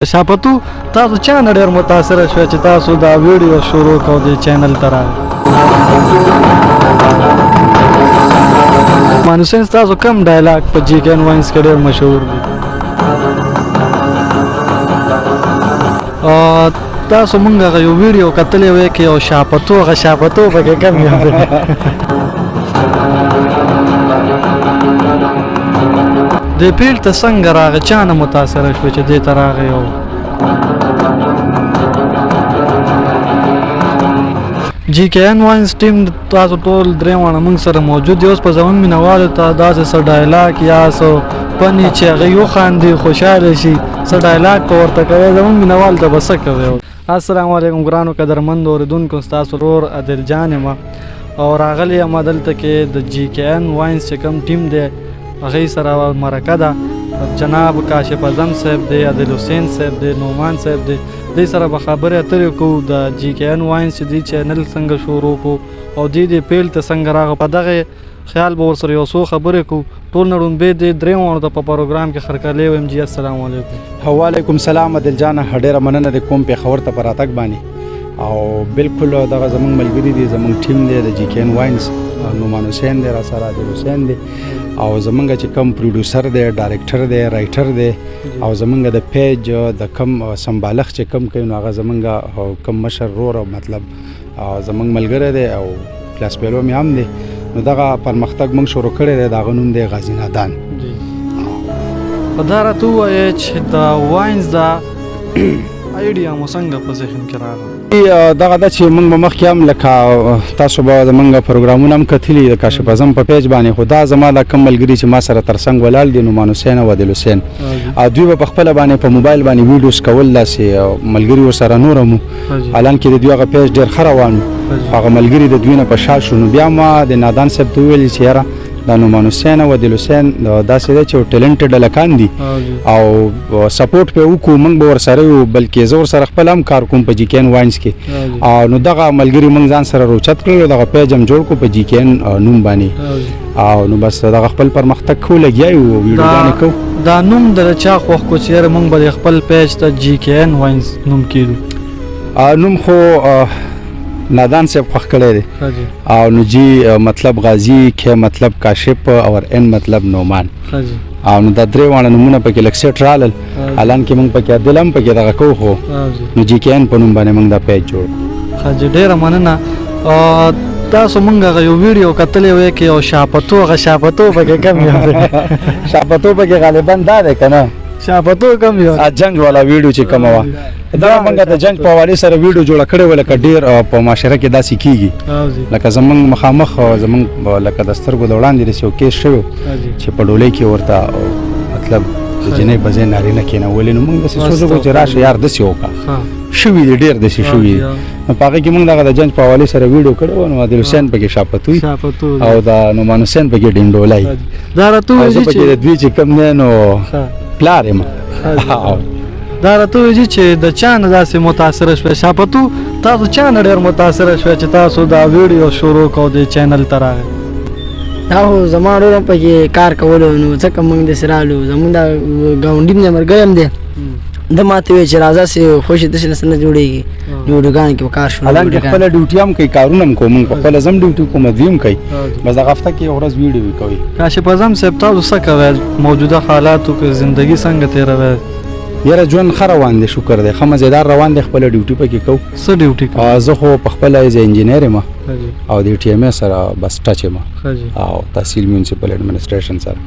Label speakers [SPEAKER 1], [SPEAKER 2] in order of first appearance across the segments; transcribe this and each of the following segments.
[SPEAKER 1] شاپتو تاسو چا نه ډېر متاثره شوئ چې تاسو دا ویډیو شروع کړو د چینل ته راغی؟ مانوسینس تاسو کوم ډایلاګ په جی کین واینز کې ډېر مشهور دی؟ تاسو مونږ هغه یو ویډیو کتلی وی کې یو شاپتو هغه شاپتو پکې کم یاد دی؟ د پیل ته څنګه راغی؟ چا نه متاثره شوې چې دې ته راغی؟ او جی کے این واینز ټیم تاسو ټول درې واړه موږ سره موجود دی. اوس په زموږ مینوالو ته داسې څه ډایلاګ یا څه پنې چې هغوی وخاندي خوشحاله شي څه ډایلاګ به ورته کوئ زموږ مینوالو ته به څه کوئ؟ السلام علیکم ګرانو قدرمندو اورېدونکو، ستاسو ورور عادل جان یم او راغلی یم دلته کې د جی کے این واینز چې کوم ټیم دی هغوی سره مرکه ده. جناب کاشف اعظم صاحب دی، عادل حسین صاحب دی، نعمان صاحب دی، دوی سره به خبرې اترې کوو د جی کے این واینز چې دوی چینل څنګه شروع کړو او دوی د پیل ته څنګه راغلو، په دغه خیال به ورسره یو څو خبرې کوو. ټول نه ړومبې د درې واړو ته په پروګرام کې خرکلی ویم. جی السلام علیکم.
[SPEAKER 2] وعلیکم السلام عادل جان، ډېره مننه د کوم پېښور ته په راتګ باندې. او بالکل دغه زموږ ملګري دي، زموږ ټیم دی د جی کے این واینز، نعمان حسین دی را سره، عادل حسین دی او زمونږ چې کوم پروډوسر دی، ډایرکټر دی، رایټر دی او زمونږ د پیج د کوم سمبالښت چې کوم کوي نو هغه زمونږ کوم مشر رور او مطلب زمونږ ملګری دی او کلاس پیلو مې هم دی. نو دغه پرمختګ موږ شروع کړی دی، د هغه نوم دی غازي نادان.
[SPEAKER 1] په دا راته ووایه چې د واینز دا آیډیا مو څنګه په ذهن کې راغله؟
[SPEAKER 2] دغه ده چې موږ به مخکې هم لکه تاسو به زموږ پروګرامونه هم کتلي د کاشف اعظم په پیج باندې، خو دا زما دا کم ملګري چې ما سره تر څنګ ولاړ دي، نعمان حسین او عادل حسین، دوی به په خپله باندې په موبایل باندې ویډیوز کول، داسې ملګري ورسره نور هم حالان کې د دوی هغه پیج ډېر ښه روان و. هغه ملګري د دوی نه په شا شو. نو بیا ما د نادان صاحب ته وویل چې یاره دا نعمان حسین او عادل حسین داسې دی چې ټیلنټډ هلکان دي او سپورټ پې وکړو، موږ به ورسره یو، بلکې زه ورسره خپل هم کار کوم په جی کے این واینز کې. نو دغه ملګري موږ ځان سره روچت کړل، دغه پیج هم جوړ کړو په جی کے این نوم باندې او نو بس دغه خپل پرمختګ کوو، لګیا یو ویډیوګانې کوو.
[SPEAKER 1] دا نوم د چا خوښ کړو چې یاره موږ به د خپل پیج ته جی کے این واینز نوم کېږدو؟
[SPEAKER 2] نوم خو نادان صاحب خوښ کړی دی او نو جی مطلب غازی کې مطلب کاشف او ان مطلب نعمان او نو دا درې واړه نومونه پکې لږ سیټ رالل، حالان کې موږ پکې عادل هم پکې دغه کوو، خو نو جی کے این په نوم باندې موږ دا پیج جوړ کړو.
[SPEAKER 1] ښه جی، ډېره مننه. تاسو موږ هغه یو ویډیو کتلی وی کې یو شاپتو هغه شاپتو پکې کم یاد دی؟
[SPEAKER 2] شاپتو پکې غالبا دا دی که نه؟
[SPEAKER 1] شاپتو کم یاد؟
[SPEAKER 2] جنګ والا ویډیو چې کومه وه، دا موږ د جنګ په حوالې سره ویډیو جوړه کړې وه، لکه ډېر په معاشره کې داسې کېږي، لکه زموږ مخامخ زموږ لکه د سترګو د وړاندې داسې یو کیس شوی چې په ډولۍ کې ورته مطلب د جنۍ په ځای نارینه کېنولې، نو موږ داسې سوچو چې راشه یار داسې وکړه، شوي دي ډېر داسې شوي دي. نو په هغې کې موږ دغه د جنګ په حوالې سره ویډیو کړی وه. نو عادل حسین پکې شاپتوی او د نعمان حسین پکې ډنډولی، او زه پکې د دوی چې کوم دی نو پلار یم.
[SPEAKER 1] دا راته ووایي چې د چا نه داسې متاثره شوئ؟ شاپتو تاسو چا نه ډېر متاثره شوئ چې تاسو دا ویډیو شروع کړو د چینل ته راغی؟
[SPEAKER 3] دا خو زما ورور هم پکې کار کولو، نو ځکه موږ داسې رالو. زموږ دا ګاونډي دی، ملګری هم دی، ده ما ته وویل چې راځه چې خوشې داسې نه جوړېږي، نو ویډیوګانو کې به کار شروع کړو.
[SPEAKER 2] حالانکې خپله ډیوټي هم کوي، کارونه هم کوو، موږ په خپله زم ډیوټي کوو، دوی هم کوي، بس دغه هفته کې یو ورځ ویډیو کوي.
[SPEAKER 1] کاشف اعظم صاحب تاسو څه کوئ موجوده حالاتو کې؟ زندګي څنګه تېروئ؟
[SPEAKER 2] یاره ژوند ښه روان دی، شکر دی، ښه مزېدار روان دی. خپله ډیوټي پکې کوو.
[SPEAKER 1] څه ډیوټي کوئ؟
[SPEAKER 2] زه خو په خپله ایز انجینیر یم او د ټي ایم اے سره بس ټچ یم او تحصیل میونسپل ایډمنسټریشن سره.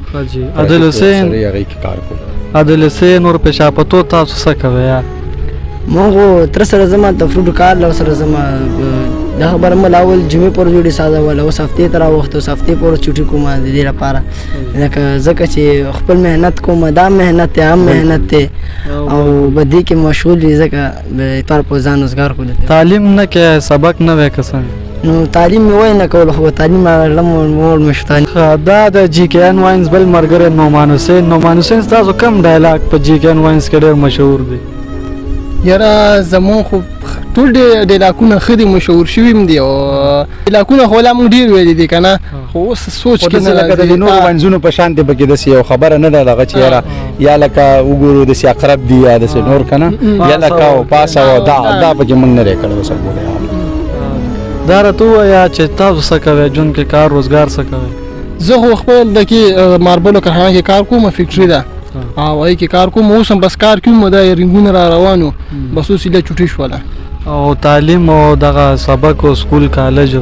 [SPEAKER 1] عادل حسین
[SPEAKER 2] هغې کې کار کوو.
[SPEAKER 1] عادل حسین ور په شاپتو تاسو څه کوئ؟
[SPEAKER 3] ما خو تره سره ځم د فروټ کار له سره ځم، دا خبره مې اول جمعې پر ویډیو سازوله، اوس هفتې ته راوښته، اوس هفتې پر چوټي کوم د دې لپاره، ځکه چې خپل محنت کوم، دا محنت دی، هم محنت دی او په دې کې مشغول وي، ځکه اتوار په ځان روزګار کوو.
[SPEAKER 1] تعلیم نه کوې؟ سبق نه وی که څنګه؟
[SPEAKER 3] نو تعلیم مې وای نه کول، خو تعلیم مور مې شو.
[SPEAKER 1] دا د جی کے این واینز بل ملګری نعمان حسین. نعمان حسین تاسو کوم ډایلاګ په جی کے این واینز کې ډېر مشهور دی؟
[SPEAKER 4] یاره زمون خو ټول ډیلاکونه ښه دي، مشهور شوي هم دي او ډیلاکونه خو لا موږ ډېر ویلي دي که نه، خو اوس سوچ کې نه
[SPEAKER 2] راځي. لکه د نورو واینزونو په شان دی پکې داسې یو خبره نه ده دغه چې یاره یا لکه وګورو د اقرب دی یا د نور کنه یا لکه پاسه او دا پکې موږ نه کړو وسه ګوره
[SPEAKER 1] دا راته ووایه چې تاسو څه کوئ ژوند کې کار روزګار څه کوئ؟
[SPEAKER 4] زه خو خپل د کې ماربلو کارخانه کې کار کوم فیکټري ده او هغې کې کار کوم اوس هم بس کار کوم دا رنګونه را روانو بس اوس ایله چوټي شوله
[SPEAKER 1] او تعلیم او دغه سبق او سکول کالج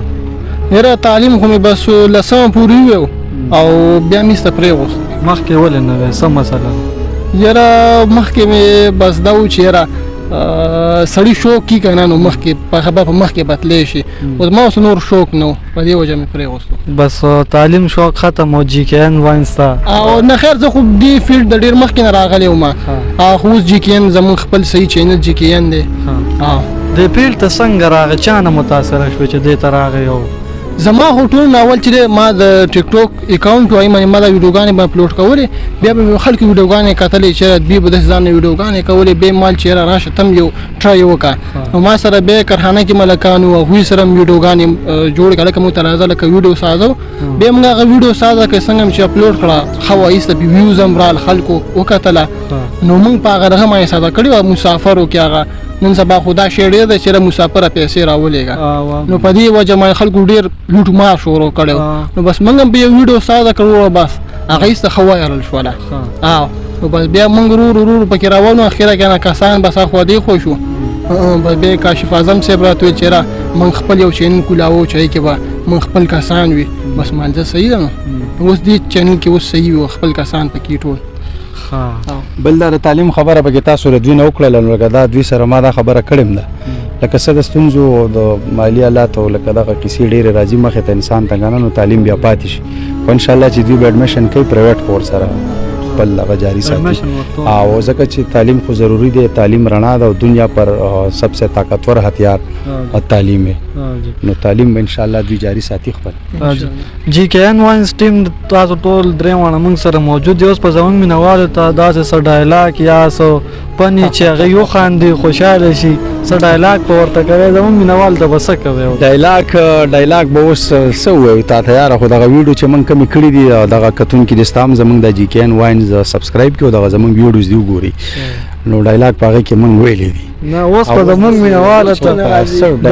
[SPEAKER 4] یاره تعلیم خو مې بس 10 پورې ویو او بیا مې سته پرېغوست
[SPEAKER 1] مخکې ولې نه وی څه مسله؟
[SPEAKER 4] یاره مخکې مې بس دا و چې یاره سړی شوق کی کنه نو مخکې په خبره په مخکې بتلی شي اوس ما اوس نور شوق نه و په دې وجه مې پرېغوستو
[SPEAKER 1] بس تعلیم شوق ختم او جی کې ان واینستا
[SPEAKER 4] او نه خیر زه خو دې فیلډ د ډېر مخکې نه راغلی وم خو اوس جی کې ان زموږ خپل صحیح چینل جی کې ان دی
[SPEAKER 1] دې فیلډ ته څنګه راغی چا نه متاثره شوې چې دې ته راغی او
[SPEAKER 4] زما خو ټول ناول چې ما د ټیک ټاک اکاونټ وای ما د ویډیوګانې به اپلوډ کولې بیا به خلکو ویډیوګانې کتلې چې دوی به د ځان ویډیوګانې کولې به مال چې راشه تم یو ټرای وکړه نو ما سره به کارخانه کې ملکانو او هوی سره ویډیوګانې جوړ کړه کوم ترازه لکه ویډیو سازو به موږ هغه ویډیو سازه کې څنګه چې اپلوډ کړه خو ایسته به ویوز هم رال خلکو وکتله نو موږ په هغه رقم یې ساده کړی او مسافر وکي هغه نن سبا خدا شیړې ده چې مسافر پیسې راولېګا نو په دې وجه ما خلکو ډیر لوټ ما شروع کړو نو بس موږ هم به یو ویډیو ساده کړو بس هغه ایسته خو وایرل شوله نو بس بیا موږ ورو پکې راوونو اخیره کنه کسان بس خو دې خو شو بس به کاشف اعظم صاحب راته چیرې موږ خپل یو چینل کولاو چې کې به موږ خپل کسان وي بس مانځه صحیح ده نو اوس دې چینل کې اوس صحیح وي خپل کسان پکې ټول
[SPEAKER 2] بل دا تعلیم خبره به تاسو له دوی نه وکړل نو دا دوی سره ما دا خبره کړم ده لکه څه د ستونزو د مالی حالات او لکه دغه کیسې ډېرې راځي مخې ته انسان ته کنه نو تعلیم بیا پاتې شي په انشاءالله چې دوی به ایډمیشن کوي پرایویټ کورس سره خپل هغه جاری ساتي او ځکه چې تعلیم خو ضروری دی تعلیم رڼا ده او دنیا پر سب سے طاقتور ہتھیار تعلیم ہے نو تعلیم انشاءالله دوی جاری ساتي خپل
[SPEAKER 1] جی کې ان واینز ټیم تاسو ټول درې وانه موږ سره موجود دی اوس په زمون مینوالو ته داسې څه ډایلاګ یا څه پنی چې هغه یو خاندي خوشاله شي څه ډایلاګ په ورته کوي زمون مینوال ته بس کوي
[SPEAKER 2] ډایلاګ به اوس څه وایي تا ته یاره خو دغه ویډیو چې موږ کمی کړی دی دغه کتون کې د ستام زمونږ د جی کې ان واینز سبسکرایب کړو دغه زمونږ ویډیوز دی وګوري نو ډایلاګ پاغه کې موږ ویلې دي
[SPEAKER 1] نه اوس په زمونږ مینوال ته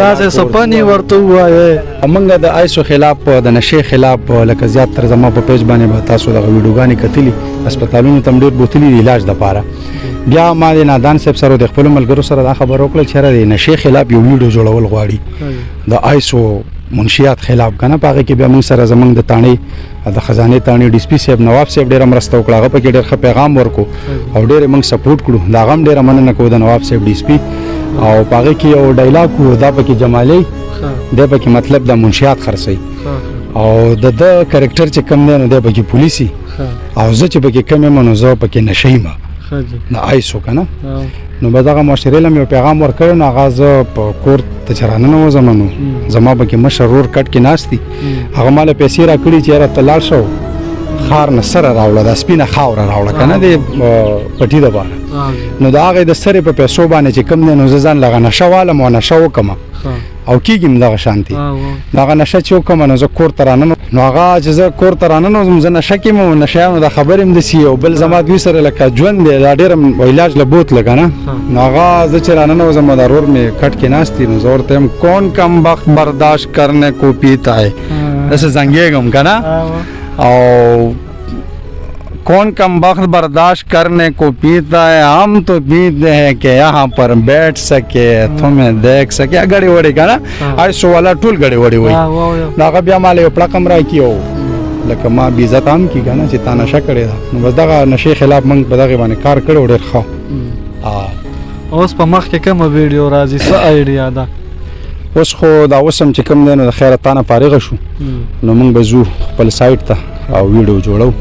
[SPEAKER 1] داسې څه پنی ورته وایي
[SPEAKER 2] موږ د آیسو خلاف د نشې خلاف لکه زیات تر زما په پیج باندې به تاسو دغه ویډیوګانې کتلي هسپتالونو ته ډېر بوتلي د علاج لپاره بیا ما د نادان صاحب سره د خپل ملګرو سره دا خبر وکړه چې د نشې خلاف یو ویډیو جوړول غواړي د آیسو منشیات خلاف کنه پاغه کې بیا موږ سره زمنګ د تانې د خزانه تانې ډي سي پي صاحب نواب صاحب ډیره مرسته وکړه هغه په کې ډېر ښه پیغام ورکو او ډېر موږ سپورټ کړو دا غم ډېر مننه کوو د نواب صاحب ډي سي پي او پاغه کې یو ډایلاګ وو دا پکې جمالي دا پکې مطلب د منشیات خرڅي او د کریکټر چې کم نه دی پکې پولیسي او زه چې پکې کم منو زه پکې نشیمه نه آیسو کنه نو به دغه معاشرې لم یو پیغام ورکړ نو هغه زه په کور ته چرانه نه وزمنو زما پکې مشرور کټ کې ناشتي هغه مال پیسې را کړی چې را تلال شو خار نه سره راوړه د سپینه خاور راوړه کنه د پټي د بار نو دا هغه د سره په پیسو باندې چې کم نه نو ځان لغه نشواله مو نشو کما او کېږم دغه شانتي دغه نشه چې وکم نو زه کور ترانه نو هغه چې زه کور ترانه نو زه نشه کې مو نشه د خبرې هم دسی او بل زما دوی سره لکه ژوند دی دا ډېر علاج لبوت لګنه نو هغه زه چې رانه نو زما ضرور می کټ کې ناشتي نو زور ته کون کم وخت برداشت کرنے کو پیتا ہے ایسے زنګېږم کنه او کون کم وقت برداشت کرنے کو پیتا ہے ہم تو پیتے ہیں کہ یہاں پر بیٹھ سکے تمہیں دیکھ سکے گڑی وڑی کا نا آئسو والا ټول گڑی وڑی وی هغه بیا مال یو پړکم را کیو لکه ما بی عزت هم کی کنه چې تا نشه کړی دا نو بس دغه نشې خلاف موږ په دغه باندې کار کړو ډېر ښه
[SPEAKER 1] اوس په مخ کې کومه ویډیو راځي څه آیډیا ده
[SPEAKER 2] اوس خو دا اوسم چې کوم دی نو د خیره تانه فارغ شو نو موږ به ځو خپل سایټ ته او ویډیو جوړو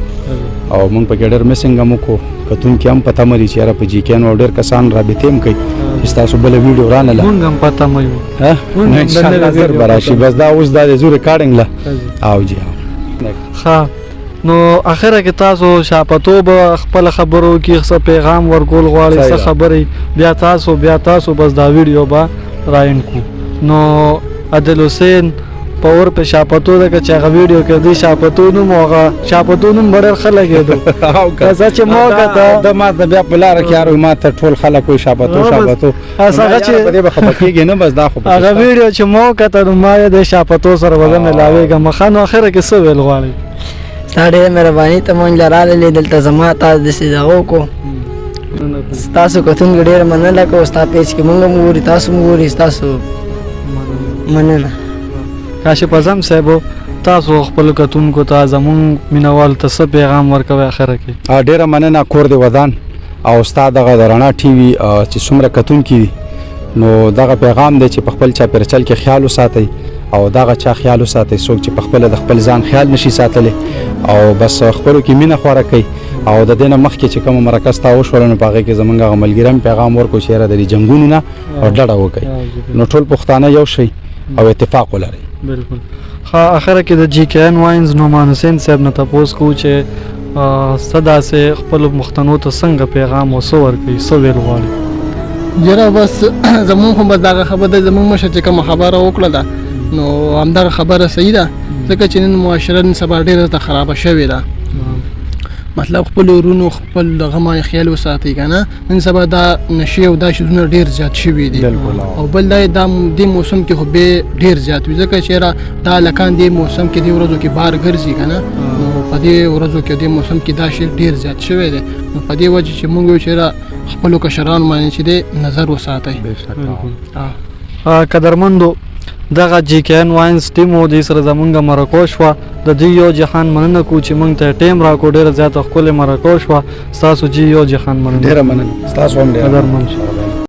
[SPEAKER 2] او موږ په کې ډېر میسنګ هم وکړو کتون کې هم پته مری چې یاره په جی کې نو ډېر کسان رابطې هم کوي چې تاسو بل ویډیو رانه
[SPEAKER 1] مونږ هم پته مې
[SPEAKER 2] ها نو ان شاء الله زر براشي بس دا اوس دا زو ریکارډینګ لا او جی
[SPEAKER 1] ها نو اخره کې تاسو شاپتو به خپل خبرو کې څه پیغام ورکول غواړي څه خبري بیا تاسو بس دا ویډیو به راین کو نو عادل حسین په اور په شاپتو ده که چې هغه ویډیو کې دی شاپتو نوم او هغه شاپتو نوم ډېر ښه لګېدو زه چې ما وکته
[SPEAKER 2] د ما د بیا په لاره کې یارو ما ته ټول خلک وایي شابتو شابتو
[SPEAKER 1] هغه چې
[SPEAKER 2] په دې به خفه کېږي نه بس دا خو
[SPEAKER 1] هغه ویډیو چې ما وکته نو ما یې د شاپتو سره وزه ملاوېږم ښه نو اخره کې څه ویل غواړئ
[SPEAKER 3] ستا ډېره مهرباني ته مونږ راغللې دلته زما تاسو داسې دغه وکړو ستاسو کتونکو ډېره مننه کوو ستا پیج کې مونږ هم ګوري تاسو هم ګوري ستاسو مننه
[SPEAKER 1] کاشف اعظم صاحب تاسو خپل کتونکو ته زمونږ مینوال ته څه پیغام ورکوي اخره کې
[SPEAKER 2] ډېره مننه کور دې ودان او ستا دغه د رڼا ټي وي چې څومره کتونکي دي نو دغه پیغام دی چې په خپل چاپېرچل کې خیال وساتئ او دغه چا خیال وساتئ څوک چې په خپله د خپل ځان خیال نشي ساتلی او بس خپلو کې مینه خوره کوي او د دې نه مخکې چې کومه مرکه ستا وشوله نو په هغې کې زموږ هغه ملګري هم پیغام ورکړو چې یاره د دې جنګونو نه ډډه وکئ نو ټول پښتانه یو شئ او اتفاق ولرئ
[SPEAKER 1] بالکل ښه اخره کې د جی کے این واینز نعمان حسین صاحب نه تپوس کوو چې څه داسې خپلو پښتنو ته څنګه پیغام او څه ورکوي څه ویل غواړي
[SPEAKER 4] یاره بس زمونږ خو بس دغه خبره ده زمونږ مشر چې کومه خبره وکړه ده نو همدغه خبره صحیح ده ځکه چې نن معاشره نن سبا ډېره ته خرابه شوې ده مطلب خپل ورونو خپل دغه ما خیال وساتئ که نه نن سبا دا نشې او دا شیزونه ډېر زیات شوي دي او بل دا دې موسم کې خو بیا ډېر زیات وي ځکه چې یاره دا هلکان دې موسم کې دې ورځو کې بار ګرځي که نه نو په دې ورځو کې دې موسم کې دا شی ډېر زیات شوی دی نو په دې وجه چې مونږ وایو چې یاره خپلو کشرانو باندې چې دی نظر وساتئ
[SPEAKER 1] قدرمندو دغه جی کے این واینز ټیم و دې سره زمونږ مرکو شوه د دوی یو جهان مننه کوو چې مونږ ته ټیم راکړو ډېره زیاته ښکلې مرکو شوه ستاسو جی یو جهان مننه
[SPEAKER 2] ډېره مننه ستاسو هم ډېره
[SPEAKER 1] قدرمند